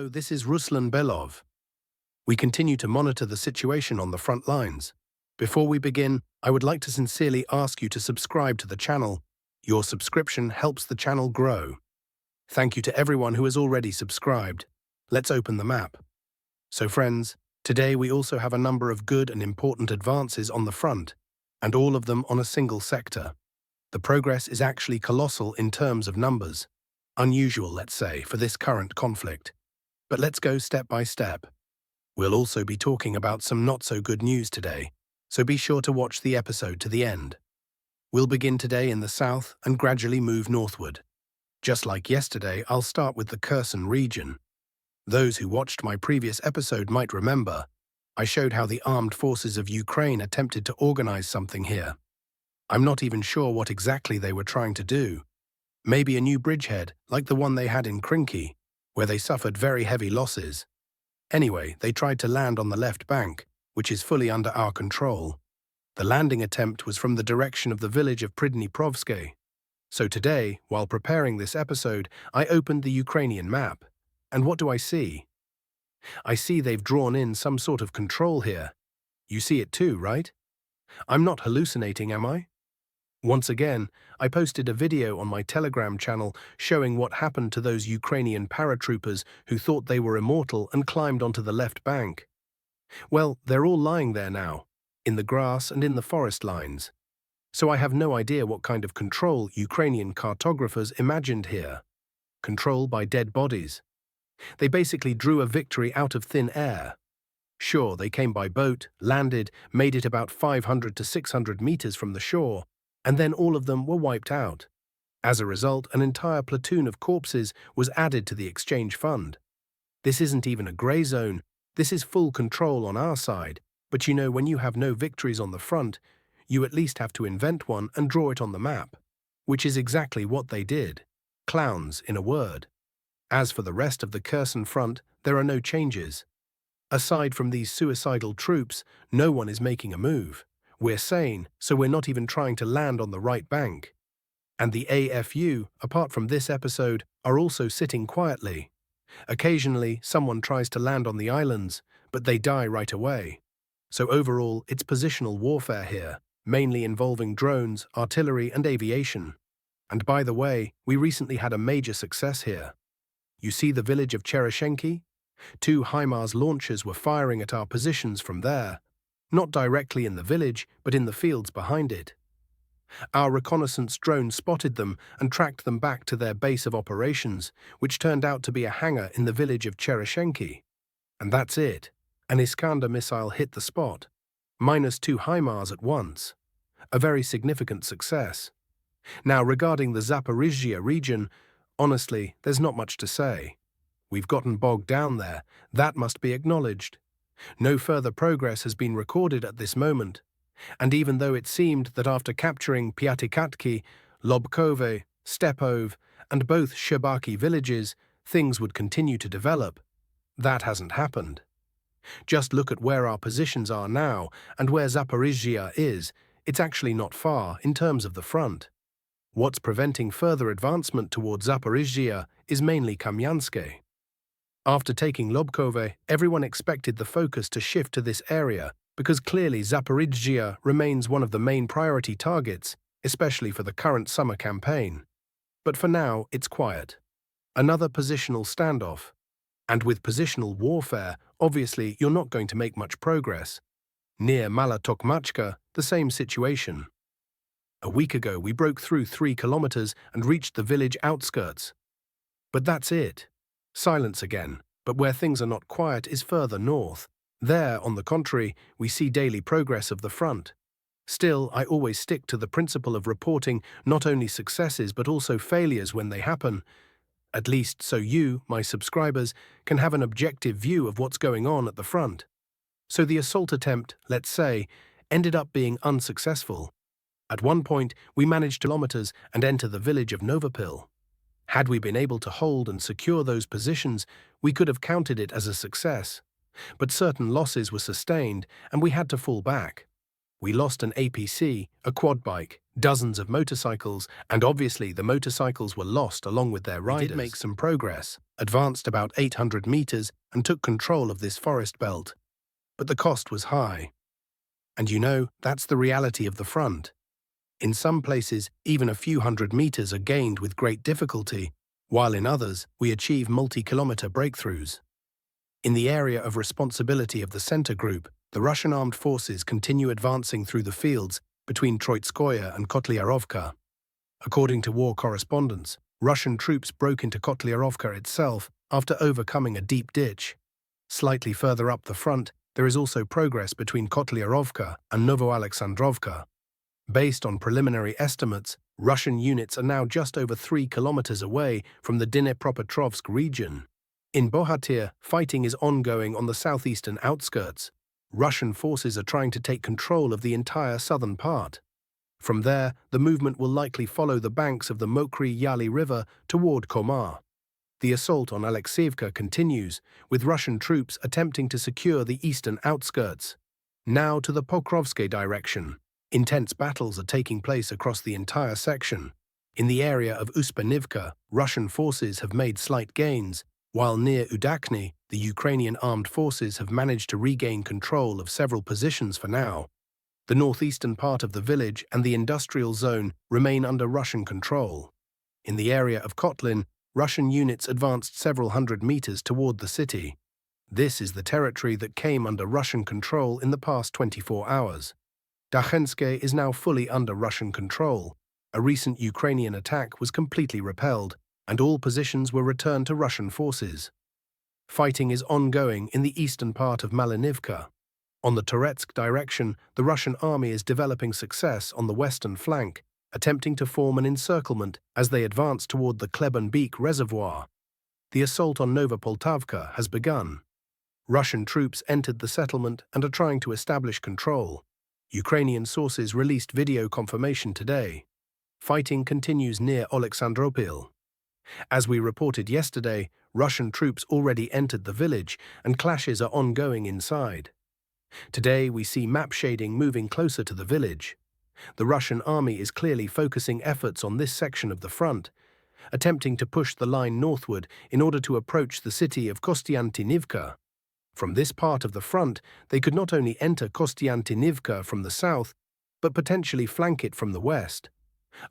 This is Ruslan Belov. We continue to monitor the situation on the front lines. Before we begin, I would like to sincerely ask you to subscribe to the channel. Your subscription helps the channel grow. Thank you to everyone who has already subscribed. Let's open the map. So friends, today we also have a number of good and important advances on the front, and all of them on a single sector. The progress is actually colossal in terms of numbers. Unusual, let's say, for this current conflict. But let's go step by step. We'll also be talking about some not-so-good news today, so be sure to watch the episode to the end. We'll begin today in the south and gradually move northward. Just like yesterday, I'll start with the Kherson region. Those who watched my previous episode might remember, I showed how the armed forces of Ukraine attempted to organize something here. I'm not even sure what exactly they were trying to do. Maybe a new bridgehead, like the one they had in Krinky, where they suffered very heavy losses. Anyway, they tried to land on the left bank, which is fully under our control. The landing attempt was from the direction of the village of Pridniprovsk. So today, while preparing this episode, I opened the Ukrainian map. And what do I see? I see they've drawn in some sort of control here. You see it too, right? I'm not hallucinating, am I? Once again, I posted a video on my Telegram channel showing what happened to those Ukrainian paratroopers who thought they were immortal and climbed onto the left bank. Well, they're all lying there now, in the grass and in the forest lines. So I have no idea what kind of control Ukrainian cartographers imagined here. Control by dead bodies. They basically drew a victory out of thin air. Sure, they came by boat, landed, made it about 500 to 600 meters from the shore, and then all of them were wiped out. As a result, an entire platoon of corpses was added to the exchange fund. This isn't even a grey zone, this is full control on our side, but you know, when you have no victories on the front, you at least have to invent one and draw it on the map, which is exactly what they did. Clowns, in a word. As for the rest of the Kherson front, there are no changes. Aside from these suicidal troops, no one is making a move. We're sane, so we're not even trying to land on the right bank. And the AFU, apart from this episode, are also sitting quietly. Occasionally, someone tries to land on the islands, but they die right away. So overall, it's positional warfare here, mainly involving drones, artillery, and aviation. And by the way, we recently had a major success here. You see the village of Cherisheni? 2 HIMARS launchers were firing at our positions from there. Not directly in the village, but in the fields behind it. Our reconnaissance drone spotted them and tracked them back to their base of operations, which turned out to be a hangar in the village of Cherisheni. And that's it. An Iskander missile hit the spot. -2 HIMARS at once. A very significant success. Now, regarding the Zaporizhzhia region, honestly, there's not much to say. We've gotten bogged down there, that must be acknowledged. No further progress has been recorded at this moment, and even though it seemed that after capturing Piatikatki, Lobkove, Stepov, and both Shebaki villages, things would continue to develop, that hasn't happened. Just look at where our positions are now and where Zaporizhzhia is, it's actually not far in terms of the front. What's preventing further advancement towards Zaporizhzhia is mainly Kamyanske. After taking Lobkove, everyone expected the focus to shift to this area because clearly Zaporizhzhia remains one of the main priority targets, especially for the current summer campaign. But for now, it's quiet. Another positional standoff. And with positional warfare, obviously you're not going to make much progress. Near Malotokmachka, the same situation. A week ago, we broke through 3 kilometers and reached the village outskirts. But that's it. Silence again, but where things are not quiet is further north. There, on the contrary, we see daily progress of the front. Still, I always stick to the principle of reporting not only successes but also failures when they happen, at least so you, my subscribers, can have an objective view of what's going on at the front. So the assault attempt, let's say, ended up being unsuccessful. At one point, we managed kilometers and enter the village of Novopil. Had we been able to hold and secure those positions, we could have counted it as a success. But certain losses were sustained, and we had to fall back. We lost an APC, a quad bike, dozens of motorcycles, and obviously the motorcycles were lost along with their riders. We did make some progress, advanced about 800 meters, and took control of this forest belt. But the cost was high. And you know, that's the reality of the front. In some places, even a few hundred meters are gained with great difficulty, while in others, we achieve multi-kilometer breakthroughs. In the area of responsibility of the center group, the Russian armed forces continue advancing through the fields between Troitskoye and Kotliarovka. According to war correspondents, Russian troops broke into Kotliarovka itself after overcoming a deep ditch. Slightly further up the front, there is also progress between Kotliarovka and Novoalexandrovka. Based on preliminary estimates, Russian units are now just over 3 kilometers away from the Dnipropetrovsk region. In Bohatyr, fighting is ongoing on the southeastern outskirts. Russian forces are trying to take control of the entire southern part. From there, the movement will likely follow the banks of the Mokry Yali River toward Komar. The assault on Alexeyevka continues, with Russian troops attempting to secure the eastern outskirts. Now to the Pokrovsky direction. Intense battles are taking place across the entire section. In the area of Uspenivka, Russian forces have made slight gains, while near Udakny, the Ukrainian armed forces have managed to regain control of several positions for now. The northeastern part of the village and the industrial zone remain under Russian control. In the area of Kotlin, Russian units advanced several hundred meters toward the city. This is the territory that came under Russian control in the past 24 hours. Dakhenske is now fully under Russian control. A recent Ukrainian attack was completely repelled, and all positions were returned to Russian forces. Fighting is ongoing in the eastern part of Malinivka. On the Toretsk direction, the Russian army is developing success on the western flank, attempting to form an encirclement as they advance toward the Klebenbeek reservoir. The assault on Novopoltavka has begun. Russian troops entered the settlement and are trying to establish control. Ukrainian sources released video confirmation today. Fighting continues near Oleksandropil. As we reported yesterday, Russian troops already entered the village and clashes are ongoing inside. Today we see map shading moving closer to the village. The Russian army is clearly focusing efforts on this section of the front, attempting to push the line northward in order to approach the city of Konstantinovka. From this part of the front, they could not only enter Konstantinovka from the south, but potentially flank it from the west,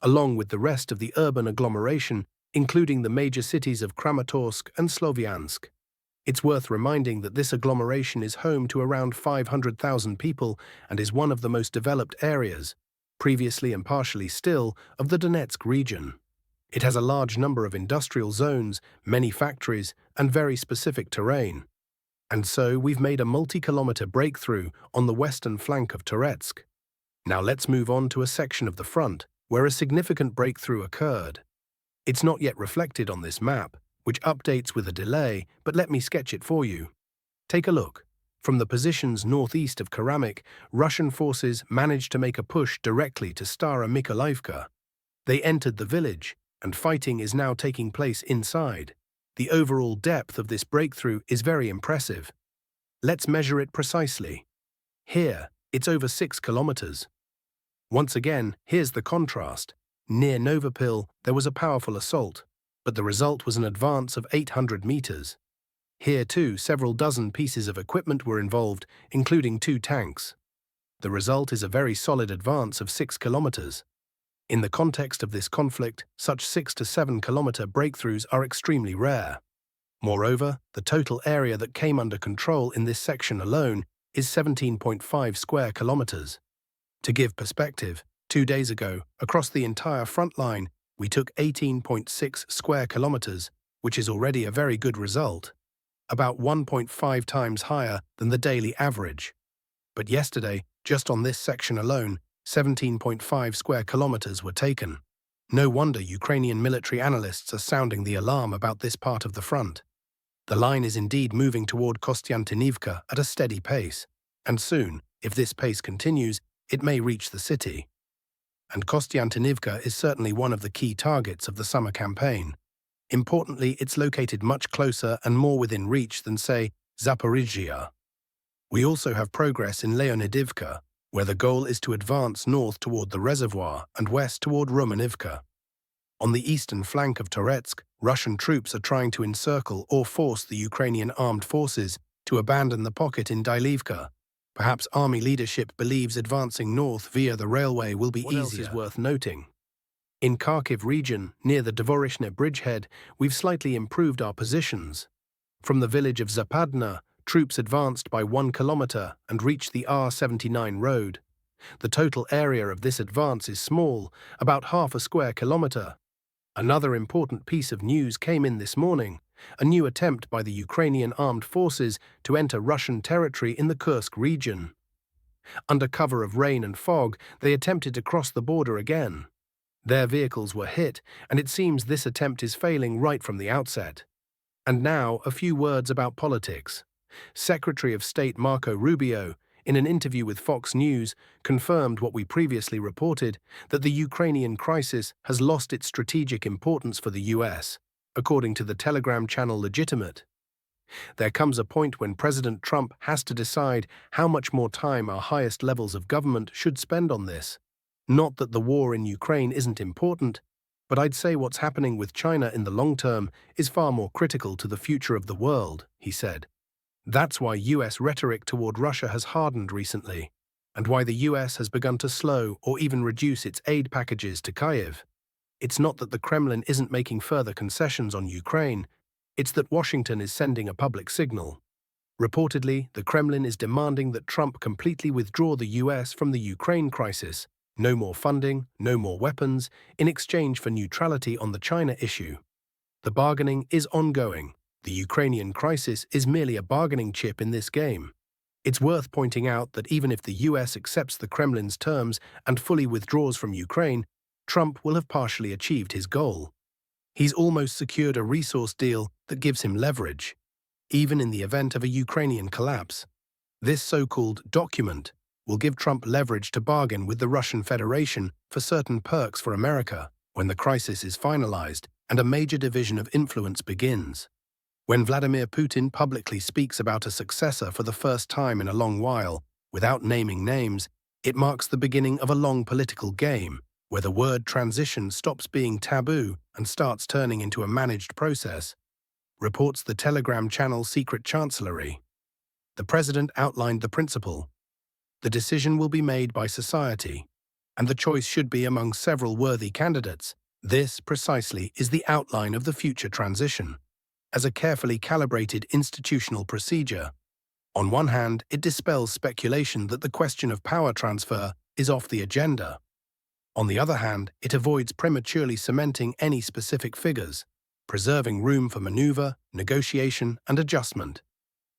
along with the rest of the urban agglomeration, including the major cities of Kramatorsk and Slovyansk. It's worth reminding that this agglomeration is home to around 500,000 people and is one of the most developed areas, previously and partially still, of the Donetsk region. It has a large number of industrial zones, many factories, and very specific terrain. And so we've made a multi-kilometer breakthrough on the western flank of Toretsk. Now let's move on to a section of the front where a significant breakthrough occurred. It's not yet reflected on this map, which updates with a delay, but let me sketch it for you. Take a look. From the positions northeast of Karamik, Russian forces managed to make a push directly to Stara Mykolaievka. They entered the village, and fighting is now taking place inside. The overall depth of this breakthrough is very impressive. Let's measure it precisely. Here, it's over 6 kilometers. Once again, here's the contrast. Near Novopil, there was a powerful assault, but the result was an advance of 800 meters. Here, too, several dozen pieces of equipment were involved, including 2 tanks. The result is a very solid advance of 6 kilometers. In the context of this conflict, such 6 to 7 kilometer breakthroughs are extremely rare. Moreover, the total area that came under control in this section alone is 17.5 square kilometers. To give perspective, 2 days ago, across the entire front line, we took 18.6 square kilometers, which is already a very good result, about 1.5 times higher than the daily average. But yesterday, just on this section alone, 17.5 square kilometers were taken. No wonder Ukrainian military analysts are sounding the alarm about this part of the front. The line is indeed moving toward Konstantinovka at a steady pace, and soon, if this pace continues, it may reach the city. And Konstantinovka is certainly one of the key targets of the summer campaign. Importantly, it's located much closer and more within reach than, say, Zaporizhzhia. We also have progress in Leonidivka, where the goal is to advance north toward the reservoir and west toward Romanivka. On the eastern flank of Toretsk, Russian troops are trying to encircle or force the Ukrainian armed forces to abandon the pocket in Dylivka. Perhaps army leadership believes advancing north via the railway will be easier. What else is worth noting? In Kharkiv region, near the Dvorishne bridgehead, we've slightly improved our positions. From the village of Zapadna, troops advanced by 1 kilometer and reached the R79 road. The total area of this advance is small, about half a square kilometer. Another important piece of news came in this morning, a new attempt by the Ukrainian armed forces to enter Russian territory in the Kursk region. Under cover of rain and fog, they attempted to cross the border again. Their vehicles were hit, and it seems this attempt is failing right from the outset. And now, a few words about politics. Secretary of State Marco Rubio, in an interview with Fox News, confirmed what we previously reported, that the Ukrainian crisis has lost its strategic importance for the US, according to the Telegram channel Legitimate. There comes a point when President Trump has to decide how much more time our highest levels of government should spend on this. Not that the war in Ukraine isn't important, but I'd say what's happening with China in the long term is far more critical to the future of the world, he said. That's why US rhetoric toward Russia has hardened recently, and why the US has begun to slow or even reduce its aid packages to Kyiv. It's not that the Kremlin isn't making further concessions on Ukraine, it's that Washington is sending a public signal. Reportedly, the Kremlin is demanding that Trump completely withdraw the US from the Ukraine crisis, no more funding, no more weapons, in exchange for neutrality on the China issue. The bargaining is ongoing. The Ukrainian crisis is merely a bargaining chip in this game. It's worth pointing out that even if the US accepts the Kremlin's terms and fully withdraws from Ukraine, Trump will have partially achieved his goal. He's almost secured a resource deal that gives him leverage, even in the event of a Ukrainian collapse. This so-called document will give Trump leverage to bargain with the Russian Federation for certain perks for America when the crisis is finalized and a major division of influence begins. When Vladimir Putin publicly speaks about a successor for the first time in a long while, without naming names, it marks the beginning of a long political game, where the word transition stops being taboo and starts turning into a managed process, reports the Telegram channel Secret Chancellery. The president outlined the principle. The decision will be made by society, and the choice should be among several worthy candidates. This, precisely, is the outline of the future transition. As a carefully calibrated institutional procedure. On one hand, it dispels speculation that the question of power transfer is off the agenda. On the other hand, it avoids prematurely cementing any specific figures, preserving room for maneuver, negotiation, and adjustment.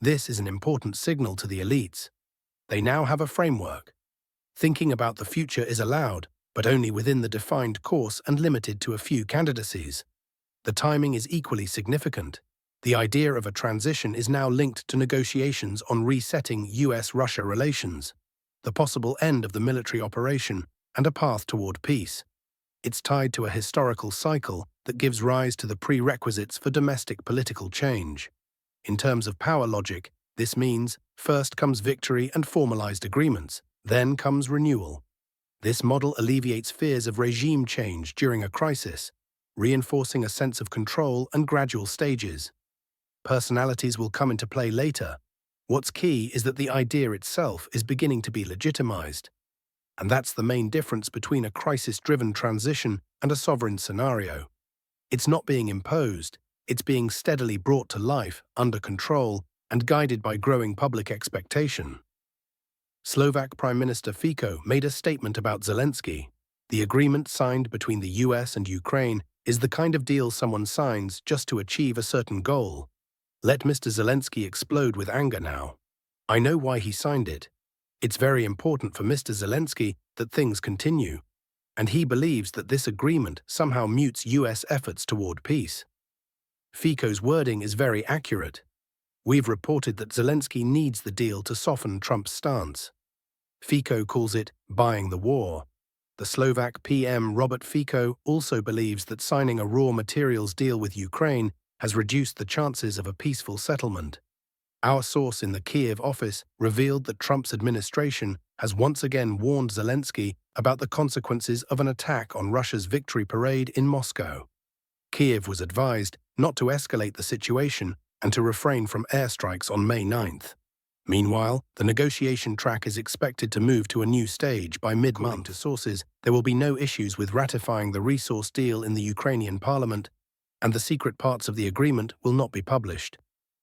This is an important signal to the elites. They now have a framework. Thinking about the future is allowed, but only within the defined course and limited to a few candidacies. The timing is equally significant. The idea of a transition is now linked to negotiations on resetting US-Russia relations, the possible end of the military operation, and a path toward peace. It's tied to a historical cycle that gives rise to the prerequisites for domestic political change. In terms of power logic, this means first comes victory and formalized agreements, then comes renewal. This model alleviates fears of regime change during a crisis, reinforcing a sense of control and gradual stages. Personalities will come into play later. What's key is that the idea itself is beginning to be legitimized. And that's the main difference between a crisis-driven transition and a sovereign scenario. It's not being imposed, it's being steadily brought to life, under control, and guided by growing public expectation. Slovak Prime Minister Fico made a statement about Zelensky. The agreement signed between the US and Ukraine is the kind of deal someone signs just to achieve a certain goal. Let Mr. Zelensky explode with anger now. I know why he signed it. It's very important for Mr. Zelensky that things continue, and he believes that this agreement somehow mutes US efforts toward peace. Fico's wording is very accurate. We've reported that Zelensky needs the deal to soften Trump's stance. Fico calls it buying the war. The Slovak PM Robert Fico also believes that signing a raw materials deal with Ukraine has reduced the chances of a peaceful settlement. Our source in the Kyiv office revealed that Trump's administration has once again warned Zelensky about the consequences of an attack on Russia's victory parade in Moscow. Kiev was advised not to escalate the situation and to refrain from airstrikes on May 9th. Meanwhile, the negotiation track is expected to move to a new stage by mid-month. According to sources, there will be no issues with ratifying the resource deal in the Ukrainian parliament, and the secret parts of the agreement will not be published.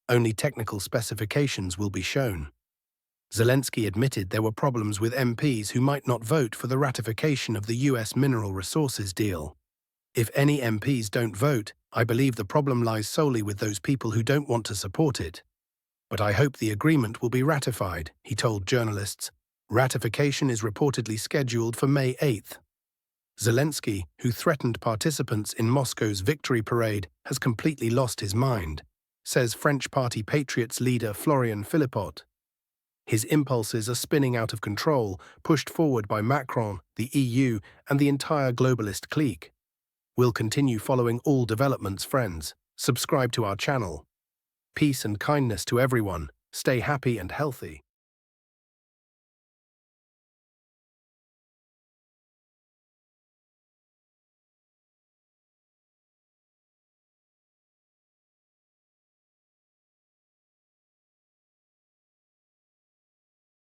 Only technical specifications will be shown. Zelensky admitted there were problems with MPs who might not vote for the ratification of the US mineral resources deal. If any MPs don't vote, I believe the problem lies solely with those people who don't want to support it. But I hope the agreement will be ratified, he told journalists. Ratification is reportedly scheduled for May 8th. Zelensky, who threatened participants in Moscow's victory parade, has completely lost his mind, says French Party Patriots leader Florian Philippot. His impulses are spinning out of control, pushed forward by Macron, the EU, and the entire globalist clique. We'll continue following all developments, friends. Subscribe to our channel. Peace and kindness to everyone. Stay happy and healthy.